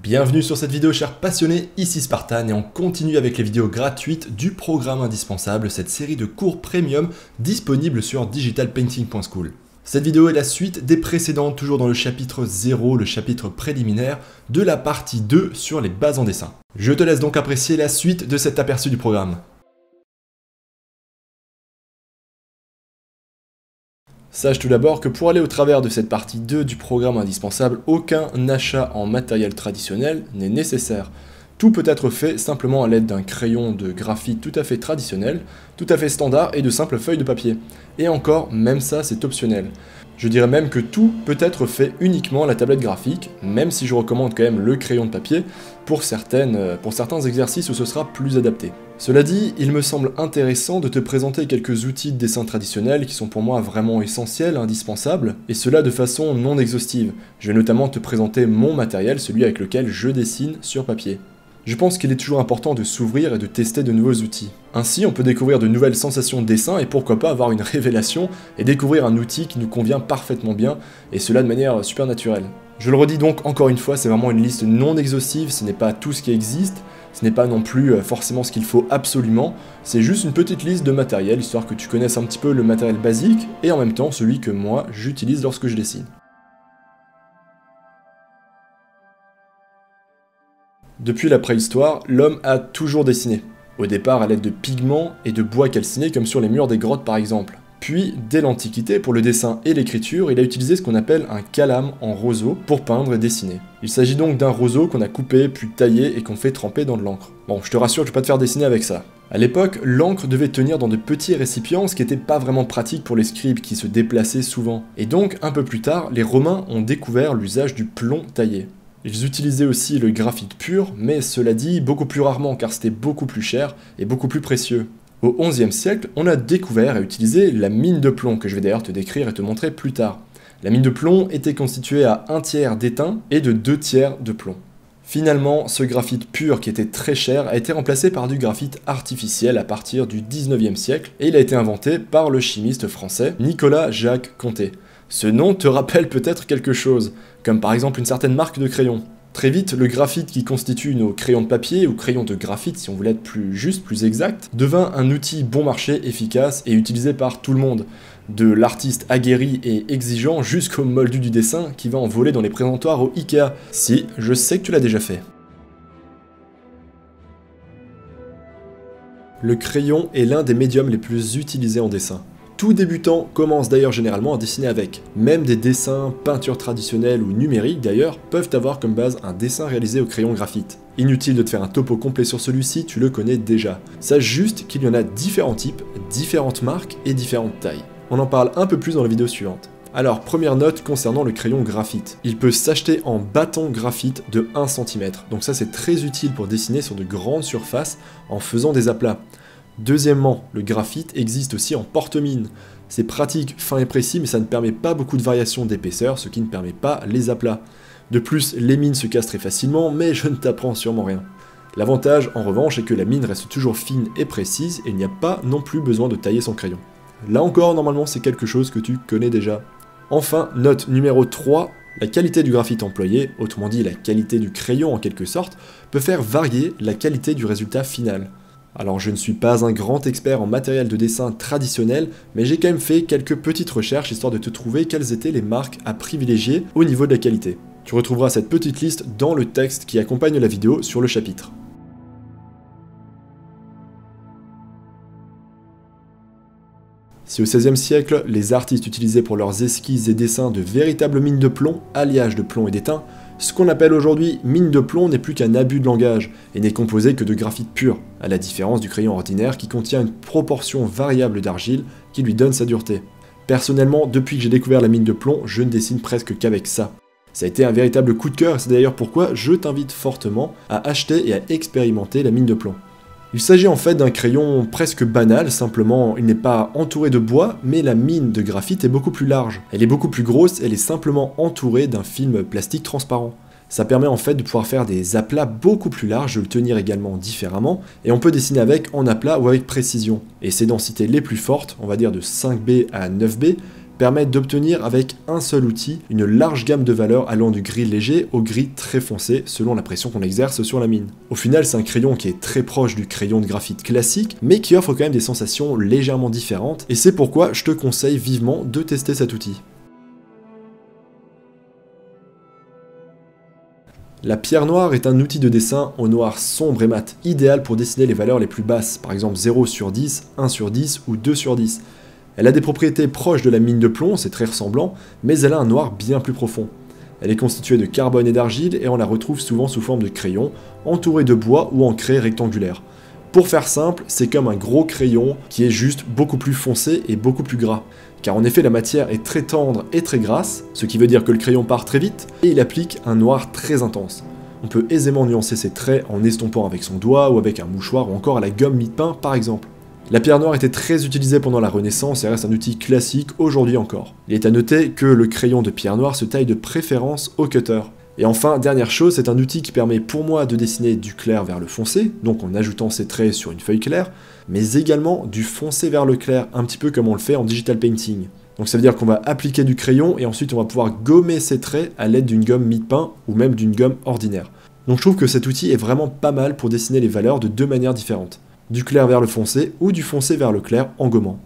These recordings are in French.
Bienvenue sur cette vidéo chers passionnés, ici Spartan et on continue avec les vidéos gratuites du programme indispensable, cette série de cours premium disponible sur digitalpainting.school. Cette vidéo est la suite des précédentes, toujours dans le chapitre 0, le chapitre préliminaire de la partie 2 sur les bases en dessin. Je te laisse donc apprécier la suite de cet aperçu du programme. Sache tout d'abord que pour aller au travers de cette partie 2 du programme indispensable, aucun achat en matériel traditionnel n'est nécessaire. Tout peut être fait simplement à l'aide d'un crayon de graphite tout à fait traditionnel, tout à fait standard et de simples feuilles de papier. Et encore, même ça c'est optionnel. Je dirais même que tout peut être fait uniquement à la tablette graphique, même si je recommande quand même le crayon de papier pour certains exercices où ce sera plus adapté. Cela dit, il me semble intéressant de te présenter quelques outils de dessin traditionnels qui sont pour moi vraiment essentiels, indispensables, et cela de façon non exhaustive. Je vais notamment te présenter mon matériel, celui avec lequel je dessine sur papier. Je pense qu'il est toujours important de s'ouvrir et de tester de nouveaux outils. Ainsi, on peut découvrir de nouvelles sensations de dessin et pourquoi pas avoir une révélation et découvrir un outil qui nous convient parfaitement bien, et cela de manière super naturelle. Je le redis donc encore une fois, c'est vraiment une liste non exhaustive, ce n'est pas tout ce qui existe, ce n'est pas non plus forcément ce qu'il faut absolument, c'est juste une petite liste de matériel, histoire que tu connaisses un petit peu le matériel basique, et en même temps celui que moi j'utilise lorsque je dessine. Depuis la préhistoire, l'homme a toujours dessiné. Au départ à l'aide de pigments et de bois calciné comme sur les murs des grottes par exemple. Puis, dès l'Antiquité, pour le dessin et l'écriture, il a utilisé ce qu'on appelle un calame en roseau pour peindre et dessiner. Il s'agit donc d'un roseau qu'on a coupé, puis taillé et qu'on fait tremper dans de l'encre. Bon, je te rassure, je vais pas te faire dessiner avec ça. À l'époque, l'encre devait tenir dans de petits récipients, ce qui n'était pas vraiment pratique pour les scribes qui se déplaçaient souvent. Et donc, un peu plus tard, les Romains ont découvert l'usage du plomb taillé. Ils utilisaient aussi le graphite pur, mais cela dit, beaucoup plus rarement car c'était beaucoup plus cher et beaucoup plus précieux. Au XIe siècle, on a découvert et utilisé la mine de plomb, que je vais d'ailleurs te décrire et te montrer plus tard. La mine de plomb était constituée à 1/3 d'étain et de 2/3 de plomb. Finalement, ce graphite pur qui était très cher a été remplacé par du graphite artificiel à partir du XIXe siècle, et il a été inventé par le chimiste français Nicolas-Jacques Conté. Ce nom te rappelle peut-être quelque chose, comme par exemple une certaine marque de crayon. Très vite, le graphite qui constitue nos crayons de papier, ou crayons de graphite si on voulait être plus juste, plus exact, devint un outil bon marché, efficace et utilisé par tout le monde. De l'artiste aguerri et exigeant jusqu'au moldu du dessin qui va en voler dans les présentoirs au Ikea. Si, je sais que tu l'as déjà fait. Le crayon est l'un des médiums les plus utilisés en dessin. Tout débutant commence d'ailleurs généralement à dessiner avec. Même des dessins, peintures traditionnelles ou numériques d'ailleurs, peuvent avoir comme base un dessin réalisé au crayon graphite. Inutile de te faire un topo complet sur celui-ci, tu le connais déjà. Sache juste qu'il y en a différents types, différentes marques et différentes tailles. On en parle un peu plus dans la vidéo suivante. Alors, première note concernant le crayon graphite. Il peut s'acheter en bâton graphite de 1 cm, donc ça c'est très utile pour dessiner sur de grandes surfaces en faisant des aplats. Deuxièmement, le graphite existe aussi en porte-mine. C'est pratique, fin et précis, mais ça ne permet pas beaucoup de variations d'épaisseur, ce qui ne permet pas les aplats. De plus, les mines se cassent très facilement, mais je ne t'apprends sûrement rien. L'avantage, en revanche, est que la mine reste toujours fine et précise, et il n'y a pas non plus besoin de tailler son crayon. Là encore, normalement, c'est quelque chose que tu connais déjà. Enfin, note numéro 3, la qualité du graphite employé, autrement dit la qualité du crayon en quelque sorte, peut faire varier la qualité du résultat final. Alors je ne suis pas un grand expert en matériel de dessin traditionnel, mais j'ai quand même fait quelques petites recherches histoire de te trouver quelles étaient les marques à privilégier au niveau de la qualité. Tu retrouveras cette petite liste dans le texte qui accompagne la vidéo sur le chapitre. Si au XVIe siècle, les artistes utilisaient pour leurs esquisses et dessins de véritables mines de plomb, alliages de plomb et d'étain, ce qu'on appelle aujourd'hui mine de plomb n'est plus qu'un abus de langage, et n'est composé que de graphite pur, à la différence du crayon ordinaire qui contient une proportion variable d'argile qui lui donne sa dureté. Personnellement, depuis que j'ai découvert la mine de plomb, je ne dessine presque qu'avec ça. Ça a été un véritable coup de cœur, et c'est d'ailleurs pourquoi je t'invite fortement à acheter et à expérimenter la mine de plomb. Il s'agit en fait d'un crayon presque banal, simplement il n'est pas entouré de bois, mais la mine de graphite est beaucoup plus large. Elle est beaucoup plus grosse, elle est simplement entourée d'un film plastique transparent. Ça permet en fait de pouvoir faire des aplats beaucoup plus larges, de le tenir également différemment, et on peut dessiner avec en aplat ou avec précision. Et ces densités les plus fortes, on va dire de 5B à 9B, permettent d'obtenir avec un seul outil une large gamme de valeurs allant du gris léger au gris très foncé selon la pression qu'on exerce sur la mine. Au final, c'est un crayon qui est très proche du crayon de graphite classique, mais qui offre quand même des sensations légèrement différentes, et c'est pourquoi je te conseille vivement de tester cet outil. La pierre noire est un outil de dessin au noir sombre et mat, idéal pour dessiner les valeurs les plus basses, par exemple 0 sur 10, 1 sur 10 ou 2 sur 10. Elle a des propriétés proches de la mine de plomb, c'est très ressemblant, mais elle a un noir bien plus profond. Elle est constituée de carbone et d'argile et on la retrouve souvent sous forme de crayon, entourée de bois ou en craie rectangulaire. Pour faire simple, c'est comme un gros crayon qui est juste beaucoup plus foncé et beaucoup plus gras. Car en effet la matière est très tendre et très grasse, ce qui veut dire que le crayon part très vite, et il applique un noir très intense. On peut aisément nuancer ses traits en estompant avec son doigt ou avec un mouchoir ou encore à la gomme mie-de-pain par exemple. La pierre noire était très utilisée pendant la Renaissance et reste un outil classique aujourd'hui encore. Il est à noter que le crayon de pierre noire se taille de préférence au cutter. Et enfin, dernière chose, c'est un outil qui permet pour moi de dessiner du clair vers le foncé, donc en ajoutant ses traits sur une feuille claire, mais également du foncé vers le clair, un petit peu comme on le fait en digital painting. Donc ça veut dire qu'on va appliquer du crayon et ensuite on va pouvoir gommer ses traits à l'aide d'une gomme mie-de-pain ou même d'une gomme ordinaire. Donc je trouve que cet outil est vraiment pas mal pour dessiner les valeurs de deux manières différentes. Du clair vers le foncé ou du foncé vers le clair en gommant.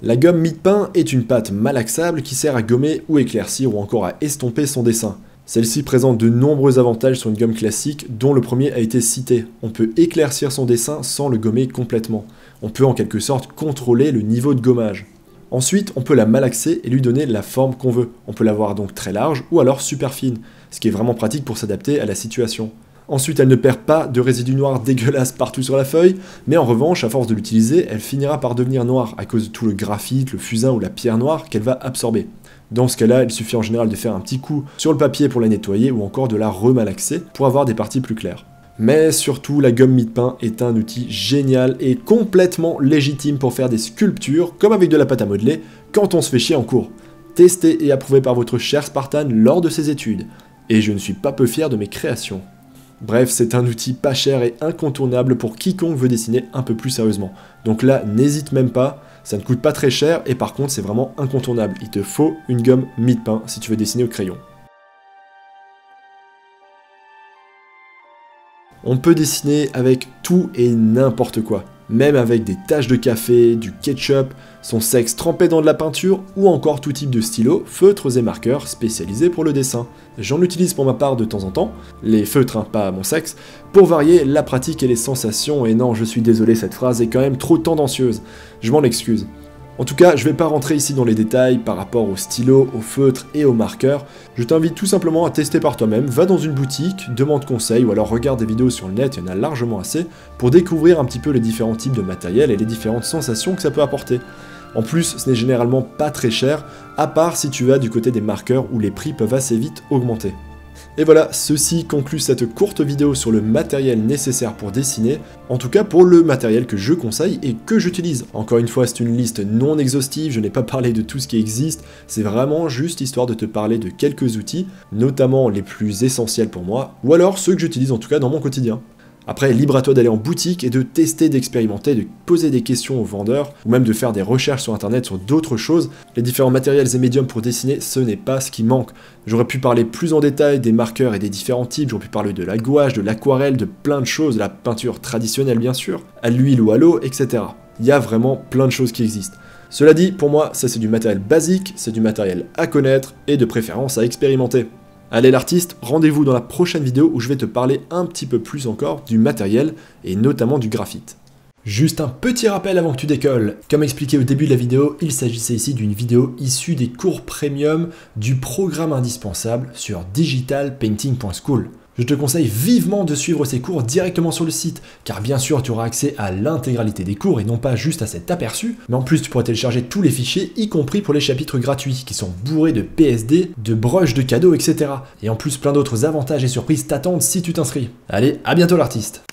La gomme mie-de-pain est une pâte malaxable qui sert à gommer ou éclaircir ou encore à estomper son dessin. Celle-ci présente de nombreux avantages sur une gomme classique dont le premier a été cité. On peut éclaircir son dessin sans le gommer complètement. On peut en quelque sorte contrôler le niveau de gommage. Ensuite, on peut la malaxer et lui donner la forme qu'on veut. On peut l'avoir donc très large ou alors super fine, ce qui est vraiment pratique pour s'adapter à la situation. Ensuite, elle ne perd pas de résidus noirs dégueulasses partout sur la feuille, mais en revanche, à force de l'utiliser, elle finira par devenir noire à cause de tout le graphite, le fusain ou la pierre noire qu'elle va absorber. Dans ce cas-là, il suffit en général de faire un petit coup sur le papier pour la nettoyer ou encore de la remalaxer pour avoir des parties plus claires. Mais surtout, la gomme mie-de-pain est un outil génial et complètement légitime pour faire des sculptures, comme avec de la pâte à modeler, quand on se fait chier en cours. Testé et approuvé par votre cher Spartan lors de ses études. Et je ne suis pas peu fier de mes créations. Bref, c'est un outil pas cher et incontournable pour quiconque veut dessiner un peu plus sérieusement. Donc là, n'hésite même pas, ça ne coûte pas très cher et par contre c'est vraiment incontournable. Il te faut une gomme mie-de-pain si tu veux dessiner au crayon. On peut dessiner avec tout et n'importe quoi, même avec des taches de café, du ketchup, son sexe trempé dans de la peinture ou encore tout type de stylos, feutres et marqueurs spécialisés pour le dessin. J'en utilise pour ma part de temps en temps, les feutres, hein, pas mon sexe, pour varier la pratique et les sensations, et non, je suis désolé, cette phrase est quand même trop tendancieuse, je m'en excuse. En tout cas, je vais pas rentrer ici dans les détails par rapport aux stylos, aux feutres et aux marqueurs. Je t'invite tout simplement à tester par toi-même, va dans une boutique, demande conseil ou alors regarde des vidéos sur le net, il y en a largement assez, pour découvrir un petit peu les différents types de matériel et les différentes sensations que ça peut apporter. En plus, ce n'est généralement pas très cher, à part si tu vas du côté des marqueurs où les prix peuvent assez vite augmenter. Et voilà, ceci conclut cette courte vidéo sur le matériel nécessaire pour dessiner, en tout cas pour le matériel que je conseille et que j'utilise. Encore une fois, c'est une liste non exhaustive, je n'ai pas parlé de tout ce qui existe, c'est vraiment juste histoire de te parler de quelques outils, notamment les plus essentiels pour moi, ou alors ceux que j'utilise en tout cas dans mon quotidien. Après, libre à toi d'aller en boutique et de tester, d'expérimenter, de poser des questions aux vendeurs, ou même de faire des recherches sur internet sur d'autres choses. Les différents matériels et médiums pour dessiner, ce n'est pas ce qui manque. J'aurais pu parler plus en détail des marqueurs et des différents types, j'aurais pu parler de la gouache, de l'aquarelle, de plein de choses, de la peinture traditionnelle bien sûr, à l'huile ou à l'eau, etc. Il y a vraiment plein de choses qui existent. Cela dit, pour moi, ça c'est du matériel basique, c'est du matériel à connaître et de préférence à expérimenter. Allez l'artiste, rendez-vous dans la prochaine vidéo où je vais te parler un petit peu plus encore du matériel et notamment du graphite. Juste un petit rappel avant que tu décolles. Comme expliqué au début de la vidéo, il s'agissait ici d'une vidéo issue des cours premium du programme indispensable sur digitalpainting.school. Je te conseille vivement de suivre ces cours directement sur le site, car bien sûr tu auras accès à l'intégralité des cours et non pas juste à cet aperçu, mais en plus tu pourras télécharger tous les fichiers, y compris pour les chapitres gratuits, qui sont bourrés de PSD, de broches de cadeaux, etc. Et en plus plein d'autres avantages et surprises t'attendent si tu t'inscris. Allez, à bientôt l'artiste!